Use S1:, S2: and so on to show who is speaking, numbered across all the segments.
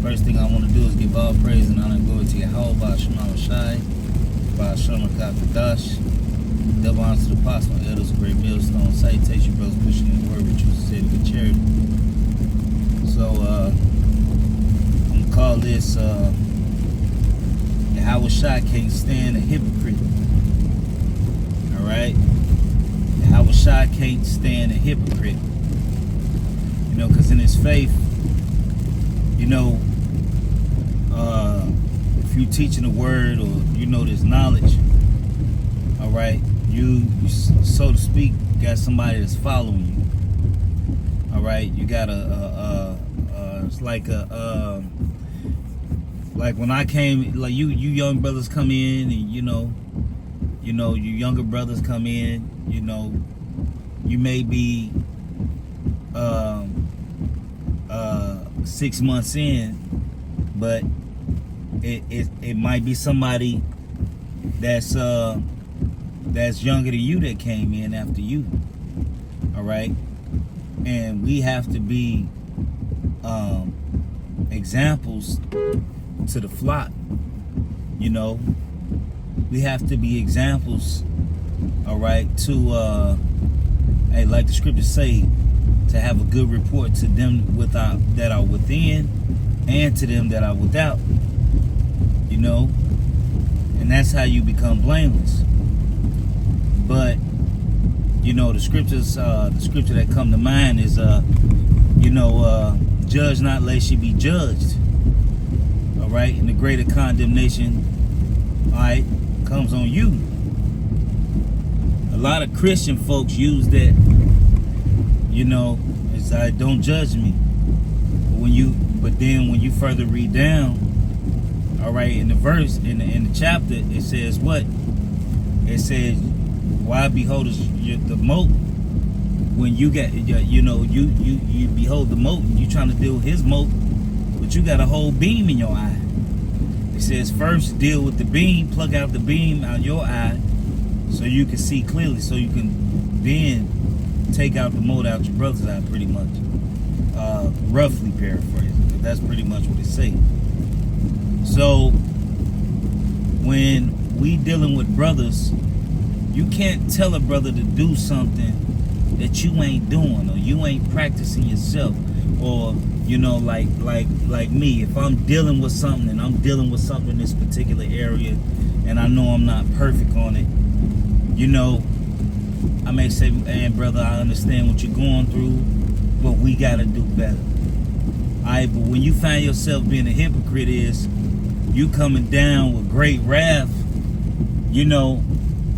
S1: First thing I want to do is give all praise and honor and glory to Yahweh, by Shema Shai, by Shema Kakadash. Double honor to the apostle and elders of Great Millstone. Salutation, brothers, pushing in the word, which was said with charity. So, I'm going to call this, Yahweh Shai can't stand a hypocrite. Alright? Yahweh Shai can't stand a hypocrite. You know, because in his faith, you know, if you teaching the word or you know this knowledge, all right, you so to speak got somebody that's following you. All right, you got it's like like when I came, like you young brothers come in, and you know, you younger brothers come in, you know, you may be 6 months in, but it might be somebody that's younger than you that came in after you. All right, and we have to be examples to the flock. You know, we have to be examples. All right, to hey, like the scriptures say, to have a good report to them that are within, and to them that are without. You know, and that's how you become blameless. But you know, the scriptures, the scripture that come to mind is, you know, judge not lest ye be judged. All right, and the greater condemnation, all right, comes on you. A lot of Christian folks use that. You know, it's like, don't judge me. But then when you further read down, all right, in the verse, in the chapter, it says what? It says, why beholdest the mote when you got, you know, you behold the mote and you trying to deal with his mote, but you got a whole beam in your eye. It says first deal with the beam, plug out the beam out your eye so you can see clearly, so you can then take out the mote out your brother's eye, pretty much. Roughly paraphrasing, but that's pretty much what it says. So when we dealing with brothers, you can't tell a brother to do something that you ain't doing, or you ain't practicing yourself, or you know, like me, if I'm dealing with something and I'm dealing with something in this particular area and I know I'm not perfect on it, you know, I may say, hey brother, I understand what you're going through, but we gotta do better. Alright, but when you find yourself being a hypocrite, is you coming down with great wrath, you know,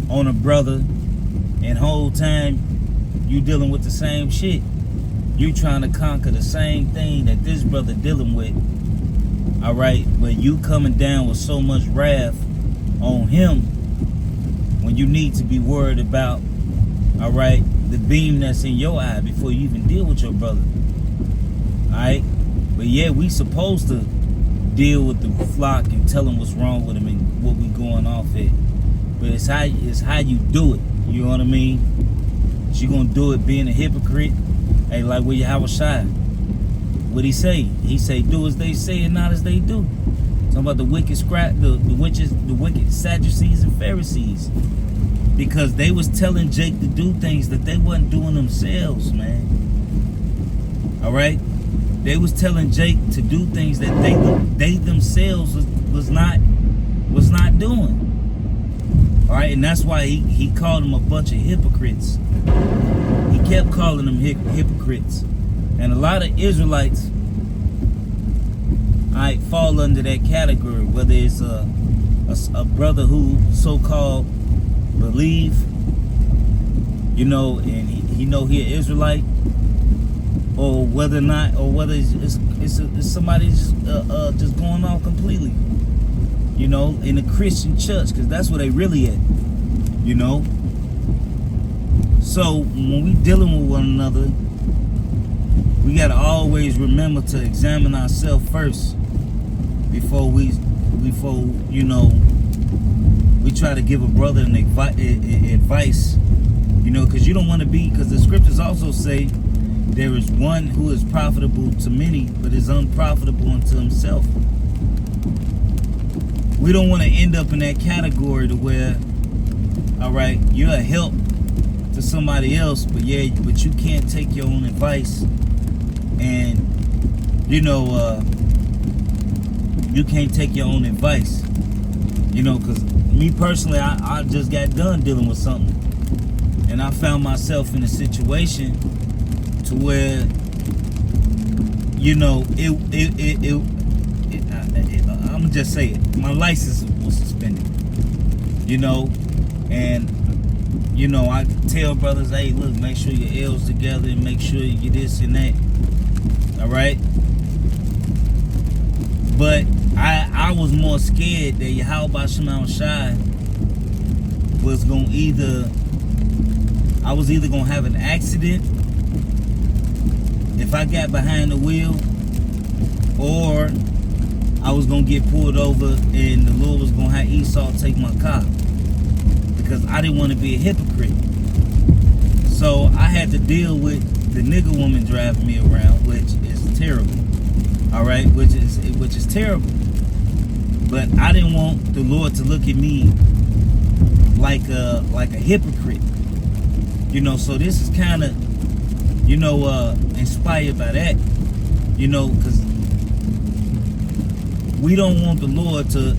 S1: on a brother, and whole time you dealing with the same shit. You trying to conquer the same thing that this brother dealing with. Alright, but you coming down with so much wrath on him when you need to be worried about, alright, the beam that's in your eye before you even deal with your brother. Alright? But yeah, we supposed to deal with the flock and tell them what's wrong with them and what we going off at. But it's how you do it. You know what I mean? But you gonna do it being a hypocrite? Hey, like with Yahweh Shai. What'd he say? He say, do as they say and not as they do. Talking about the wicked the wicked Sadducees and Pharisees. Because they was telling Jake to do things that they wasn't doing themselves, man. All right? They was telling Jake to do things that they themselves was not doing. All right? And that's why he called them a bunch of hypocrites. He kept calling them hypocrites. And a lot of Israelites, all right, fall under that category, whether it's a brother who so-called believe, you know, and he know he an Israelite, or whether or not, or whether it's somebody just going off completely, you know, in a Christian church, because that's where they really at, you know. So when we dealing with one another, we gotta always remember to examine ourselves first before you know, we try to give a brother advice, you know, because you don't want to be, because the scriptures also say there is one who is profitable to many, but is unprofitable unto himself. We don't want to end up in that category to where, all right, you're a help to somebody else, but you can't take your own advice, and you can't take your own advice, because me personally, I just got done dealing with something, and I found myself in a situation to where, I'm gonna just say it, my license was suspended, and I tell brothers, hey, look, make sure your L's together and make sure you this and that. All right. But I was more scared that Yahweh Shema Shai was I was either gonna have an accident if I got behind the wheel, or I was gonna get pulled over and the Lord was gonna have Esau take my car, because I didn't want to be a hypocrite. So I had to deal with the nigga woman driving me around, which is terrible. All right, which is terrible. But I didn't want the Lord to look at me like a hypocrite. So this is kind of inspired by that. Because we don't want the Lord to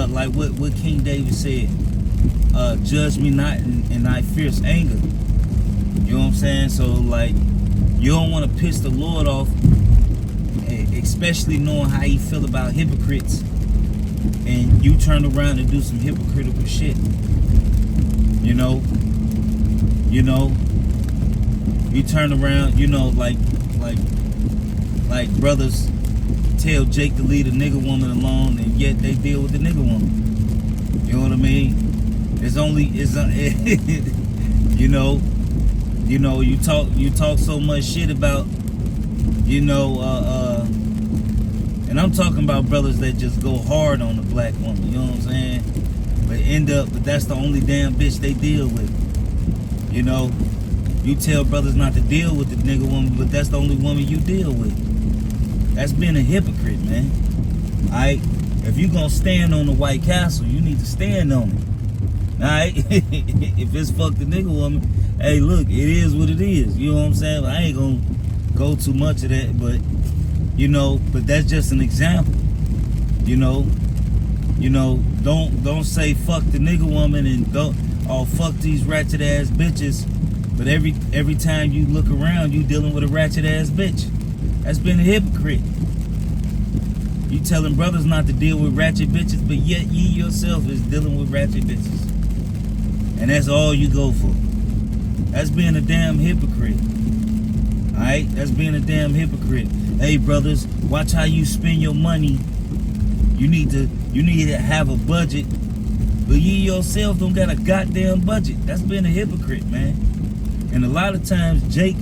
S1: like what King David said. Judge me not in thy fierce anger. You know what I'm saying? So like, you don't want to piss the Lord off, especially knowing how he feel about hypocrites, and you turn around and do some hypocritical shit. You turn around, like brothers tell Jake to leave the nigga woman alone, and yet they deal with the nigga woman. You know what I mean? You talk so much shit about, and I'm talking about brothers that just go hard on the black woman, you know what I'm saying? But that's the only damn bitch they deal with. You tell brothers not to deal with the nigga woman, but that's the only woman you deal with. That's being a hypocrite, man. Alright? If you gonna stand on the White Castle, you need to stand on it. Alright? If it's fuck the nigga woman, hey, look, it is what it is. You know what I'm saying? I ain't gonna go too much of that, but but that's just an example. Don't say fuck the nigga woman and don't fuck these ratchet ass bitches. But every time you look around, you dealing with a ratchet ass bitch. That's being a hypocrite. You telling brothers not to deal with ratchet bitches, but yet ye yourself is dealing with ratchet bitches. And that's all you go for. That's being a damn hypocrite. Alright? That's being a damn hypocrite. Hey brothers, watch how you spend your money. You need to have a budget, but you yourself don't got a goddamn budget. That's being a hypocrite, man. And a lot of times Jake,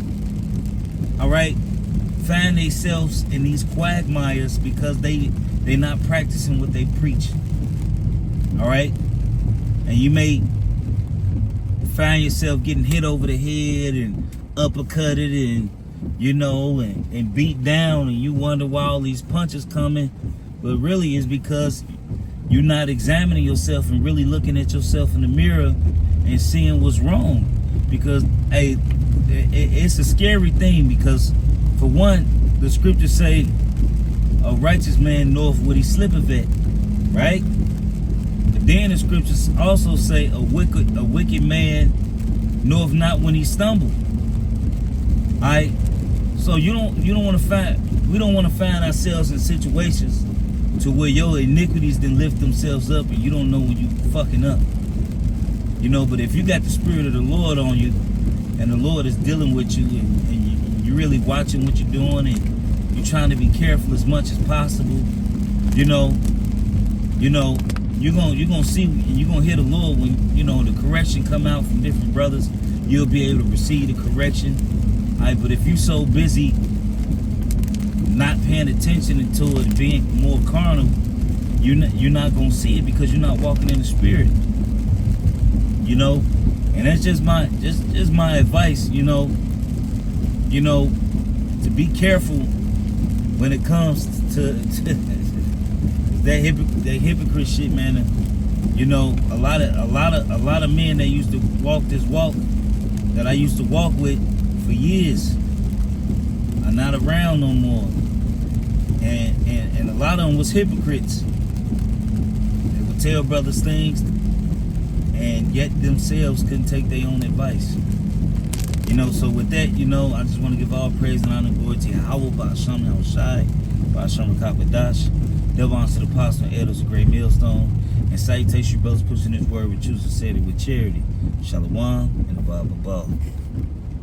S1: alright, find themselves in these quagmires because they not practicing what they preach. Alright? And you may find yourself getting hit over the head and uppercutted and and beat down, and you wonder why all these punches coming, but really it's because you're not examining yourself and really looking at yourself in the mirror and seeing what's wrong. Because hey, it's a scary thing, because for one, the scriptures say a righteous man knoweth what he slippeth at, right? But then the scriptures also say a wicked man knoweth not when he stumbled. Alright? So we don't want to find ourselves in situations to where your iniquities then lift themselves up and you don't know when you fucking up. But if you got the Spirit of the Lord on you, and the Lord is dealing with you, and you're really watching what you're doing, and you're trying to be careful as much as possible, you're gonna see, and you're gonna hear the Lord when the correction come out from different brothers. You'll be able to receive the correction. Alright, but if you're so busy not paying attention to it, being more carnal, you're not gonna see it because you're not walking in the Spirit. And that's just my advice. to be careful when it comes to that hypocrite shit, man. You know, a lot of men that used to walk this walk that I used to walk with for years are not around no more. And a lot of them was hypocrites. They would tell brothers things, and yet themselves couldn't take their own advice. You know, so with that, you know, I just want to give all praise and honor and glory to Yahweh, Ba'asham Yahushai, Ba'asham Rakapadash, Devil honors to the apostle and elders, a great millstone, and salutation, brothers pushing this word with truth and said it with charity. Shalom and above.